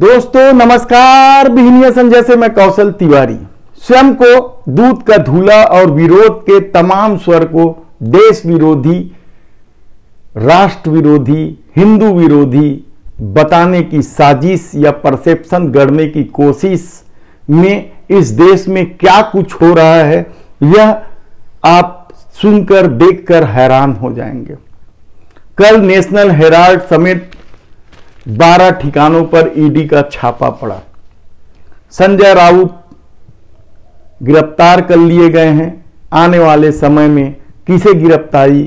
दोस्तों नमस्कार। बिहनिया संजय से मैं कौशल तिवारी। स्वयं को दूध का धूला और विरोध के तमाम स्वर को देश विरोधी, राष्ट्र विरोधी, हिंदू विरोधी बताने की साजिश या परसेप्शन गढ़ने की कोशिश में इस देश में क्या कुछ हो रहा है, यह आप सुनकर देखकर हैरान हो जाएंगे। कल नेशनल हेराल्ड समेत 12 ठिकानों पर ईडी का छापा पड़ा। संजय राउत गिरफ्तार कर लिए गए हैं। आने वाले समय में किसे गिरफ्तारी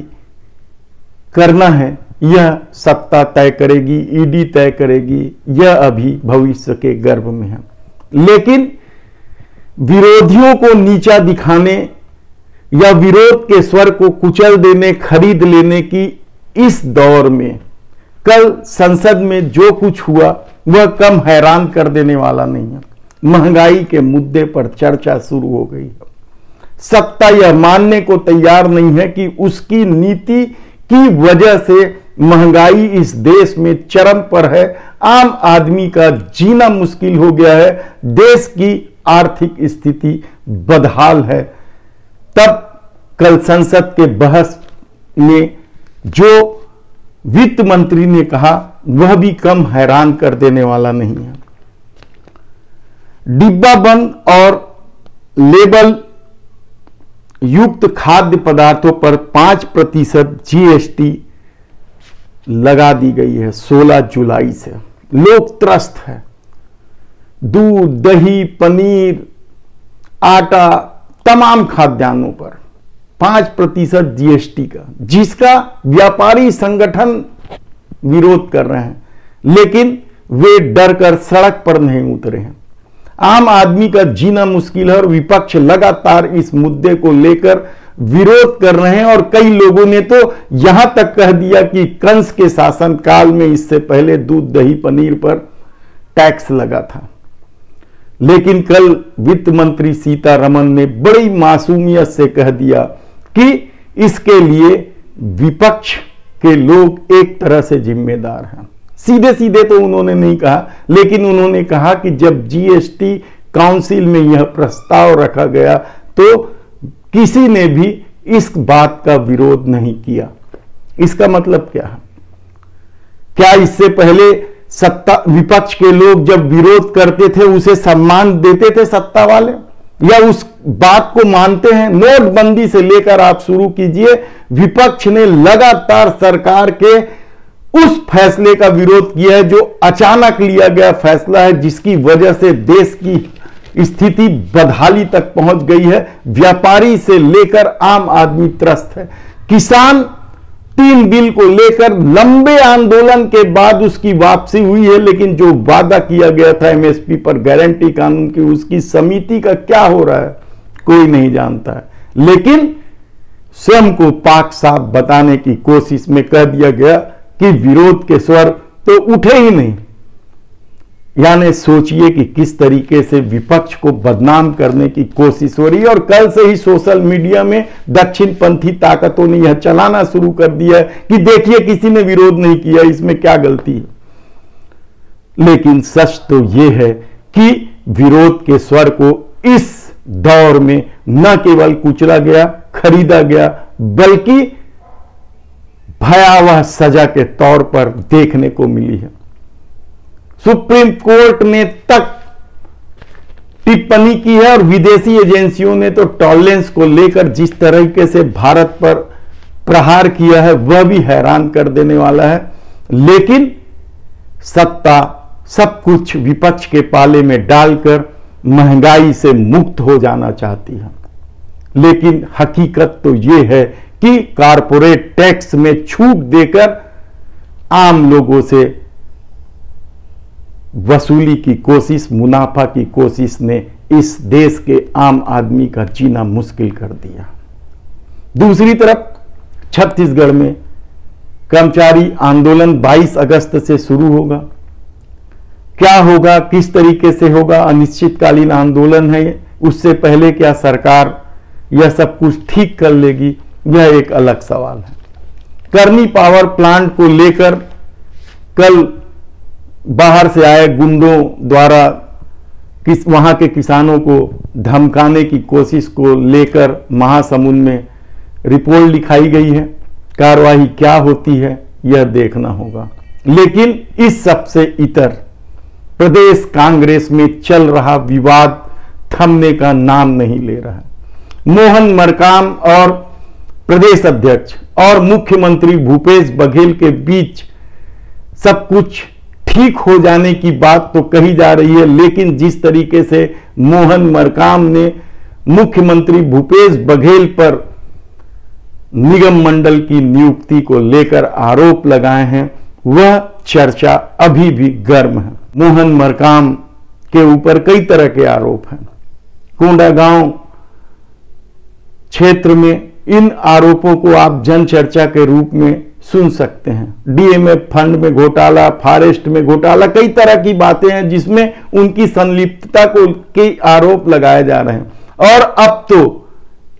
करना है यह सत्ता तय करेगी, ईडी तय करेगी, यह अभी भविष्य के गर्भ में है। लेकिन विरोधियों को नीचा दिखाने या विरोध के स्वर को कुचल देने, खरीद लेने की इस दौर में कल संसद में जो कुछ हुआ वह कम हैरान कर देने वाला नहीं है। महंगाई के मुद्दे पर चर्चा शुरू हो गई है। सत्ता यह मानने को तैयार नहीं है कि उसकी नीति की वजह से महंगाई इस देश में चरम पर है। आम आदमी का जीना मुश्किल हो गया है। देश की आर्थिक स्थिति बदहाल है। तब कल संसद के बहस में जो वित्त मंत्री ने कहा वह भी कम हैरान कर देने वाला नहीं है। डिब्बा बंद और लेबल युक्त खाद्य पदार्थों पर 5% जीएसटी लगा दी गई है 16 जुलाई से। लोग त्रस्त है। दूध, दही, पनीर, आटा, तमाम खाद्यान्नों पर 5% जीएसटी का, जिसका व्यापारी संगठन विरोध कर रहे हैं, लेकिन वे डर कर सड़क पर नहीं उतरे हैं। आम आदमी का जीना मुश्किल है और विपक्ष लगातार इस मुद्दे को लेकर विरोध कर रहे हैं। और कई लोगों ने तो यहां तक कह दिया कि कंस के शासनकाल में इससे पहले दूध, दही, पनीर पर टैक्स लगा था। लेकिन कल वित्त मंत्री सीतारमण ने बड़ी मासूमियत से कह दिया कि इसके लिए विपक्ष के लोग एक तरह से जिम्मेदार हैं। सीधे सीधे तो उन्होंने नहीं कहा, लेकिन उन्होंने कहा कि जब जीएसटी काउंसिल में यह प्रस्ताव रखा गया तो किसी ने भी इस बात का विरोध नहीं किया। इसका मतलब क्या है? क्या इससे पहले सत्ता विपक्ष के लोग जब विरोध करते थे उसे सम्मान देते थे सत्ता वाले, या उस बात को मानते हैं? नोटबंदी से लेकर आप शुरू कीजिए, विपक्ष ने लगातार सरकार के उस फैसले का विरोध किया है जो अचानक लिया गया फैसला है, जिसकी वजह से देश की स्थिति बदहाली तक पहुंच गई है। व्यापारी से लेकर आम आदमी त्रस्त है। किसान 3 बिल को लेकर लंबे आंदोलन के बाद उसकी वापसी हुई है, लेकिन जो वादा किया गया था एमएसपी पर गारंटी कानून की, उसकी समिति का क्या हो रहा है कोई नहीं जानता है। लेकिन स्वयं को पाक साफ बताने की कोशिश में कह दिया गया कि विरोध के स्वर तो उठे ही नहीं। यानी सोचिए कि किस तरीके से विपक्ष को बदनाम करने की कोशिश हो रही है। और कल से ही सोशल मीडिया में दक्षिणपंथी ताकतों ने यह चलाना शुरू कर दिया है कि देखिए किसी ने विरोध नहीं किया, इसमें क्या गलती है। लेकिन सच तो यह है कि विरोध के स्वर को इस दौर में न केवल कुचला गया, खरीदा गया, बल्कि भयावह सजा के तौर पर देखने को मिली है। सुप्रीम कोर्ट ने तक टिप्पणी की है और विदेशी एजेंसियों ने तो टॉलरेंस को लेकर जिस तरीके से भारत पर प्रहार किया है वह भी हैरान कर देने वाला है। लेकिन सत्ता सब कुछ विपक्ष के पाले में डालकर महंगाई से मुक्त हो जाना चाहती है। लेकिन हकीकत तो यह है कि कारपोरेट टैक्स में छूट देकर आम लोगों से वसूली की कोशिश, मुनाफा की कोशिश ने इस देश के आम आदमी का जीना मुश्किल कर दिया। दूसरी तरफ छत्तीसगढ़ में कर्मचारी आंदोलन 22 अगस्त से शुरू होगा। क्या होगा, किस तरीके से होगा, अनिश्चितकालीन आंदोलन है। उससे पहले क्या सरकार यह सब कुछ ठीक कर लेगी, यह एक अलग सवाल है। करनी पावर प्लांट को लेकर कल बाहर से आए गुंडों द्वारा वहां के किसानों को धमकाने की कोशिश को लेकर महासमुंद में रिपोर्ट लिखाई गई है। कार्रवाई क्या होती है यह देखना होगा। लेकिन इस सबसे इतर प्रदेश कांग्रेस में चल रहा विवाद थमने का नाम नहीं ले रहा है। मोहन मरकाम और प्रदेश अध्यक्ष और मुख्यमंत्री भूपेश बघेल के बीच सब कुछ ठीक हो जाने की बात तो कही जा रही है, लेकिन जिस तरीके से मोहन मरकाम ने मुख्यमंत्री भूपेश बघेल पर निगम मंडल की नियुक्ति को लेकर आरोप लगाए हैं, वह चर्चा अभी भी गर्म है। मोहन मरकाम के ऊपर कई तरह के आरोप हैं। कोंडागांव क्षेत्र में इन आरोपों को आप जन चर्चा के रूप में सुन सकते हैं। डीएमएफ फंड में घोटाला, फॉरेस्ट में घोटाला, कई तरह की बातें हैं जिसमें उनकी संलिप्तता को के आरोप लगाए जा रहे हैं। और अब तो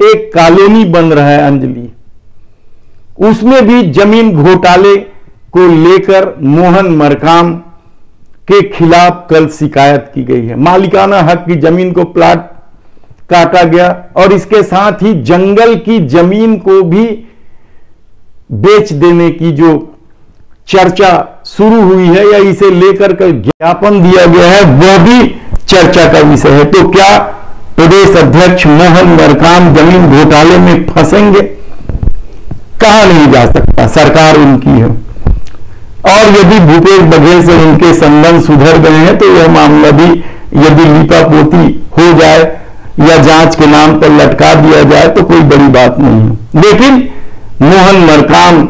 एक कॉलोनी बन रहा है अंजलि, उसमें भी जमीन घोटाले को लेकर मोहन मरकाम के खिलाफ कल शिकायत की गई है। मालिकाना हक की जमीन को प्लाट काटा गया और इसके साथ ही जंगल की जमीन को भी बेच देने की जो चर्चा शुरू हुई है या इसे लेकर कल ज्ञापन दिया गया है, वह भी चर्चा का विषय है। तो क्या प्रदेश अध्यक्ष मोहन मरकाम जमीन घोटाले में फंसेंगे? कहा नहीं जा सकता, सरकार उनकी है। और यदि भूपेश बघेल से उनके संबंध सुधर गए हैं तो यह मामला भी यदि लीपापोती हो जाए या जांच के नाम पर लटका दिया जाए तो कोई बड़ी बात नहीं है। लेकिन मोहन मरकाम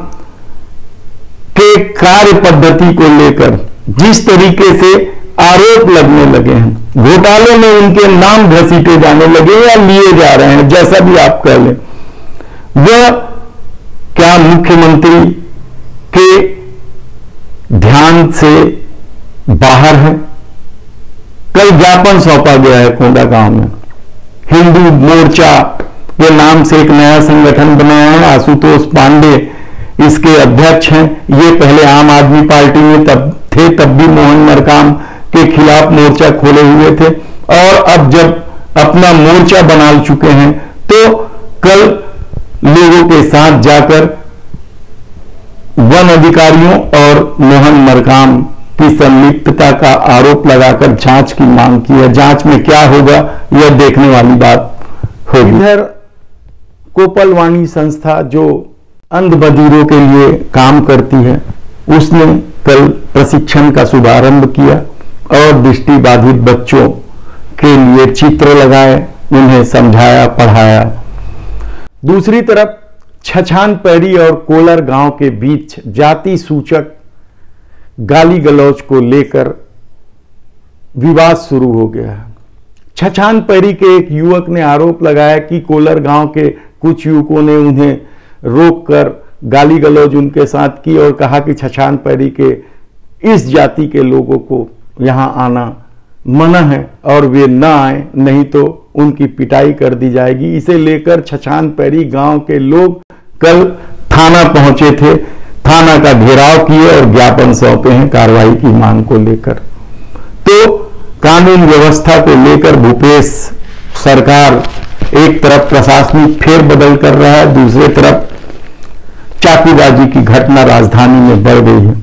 के कार्य पद्धति को लेकर जिस तरीके से आरोप लगने लगे हैं, घोटाले में उनके नाम घसीटे जाने लगे या लिए जा रहे हैं, जैसा भी आप कह लें, वह क्या मुख्यमंत्री के ध्यान से बाहर है? कल ज्ञापन सौंपा गया है कोंडागांव में। हिंदू मोर्चा के नाम से एक नया संगठन बनाया है, आशुतोष पांडे इसके अध्यक्ष हैं। ये पहले आम आदमी पार्टी में तब भी मोहन मरकाम के खिलाफ मोर्चा खोले हुए थे और अब जब अपना मोर्चा बना चुके हैं तो कल लोगों के साथ जाकर वन अधिकारियों और मोहन मरकाम की संलिप्तता का आरोप लगाकर जांच की मांग की है। जांच में क्या होगा यह देखने वाली बात होगी। इधर कोपलवाणी संस्था जो अंध बधिरों के लिए काम करती है, उसने कल प्रशिक्षण का शुभारंभ किया और दृष्टिबाधित बच्चों के लिए चित्र लगाए, उन्हें समझाया, पढ़ाया। दूसरी तरफ छछान पैरी और कोलर गांव के बीच जाति सूचक गाली गलौज को लेकर विवाद शुरू हो गया है। छछान पैरी के एक युवक ने आरोप लगाया कि कोलर गांव के कुछ युवकों ने उन्हें रोककर गाली गलौज उनके साथ की और कहा कि छछान पैरी के इस जाति के लोगों को यहां आना मना है और वे न आए, नहीं तो उनकी पिटाई कर दी जाएगी। इसे लेकर छछान पैरी गांव के लोग कल थाना पहुंचे थे, थाना का घेराव किए और ज्ञापन सौंपे हैं कार्रवाई की मांग को लेकर। तो कानून व्यवस्था को लेकर भूपेश सरकार एक तरफ प्रशासनिक फेरबदल कर रहा है, दूसरी तरफ चाकूबाजी की घटना राजधानी में बढ़ गई है।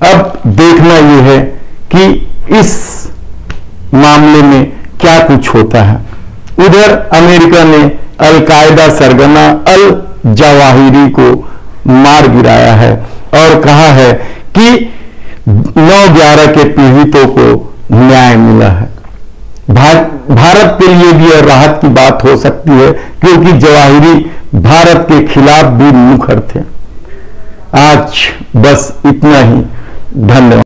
अब देखना यह है कि इस मामले में क्या कुछ होता है। उधर अमेरिका ने अलकायदा सरगना अल जवाहिरी को मार गिराया है और कहा है कि 9/11 के पीड़ितों को न्याय मिला है। भारत के लिए भी यह राहत की बात हो सकती है क्योंकि जवाहिरी भारत के खिलाफ भी मुखर थे। आज बस इतना ही, धन्यवाद।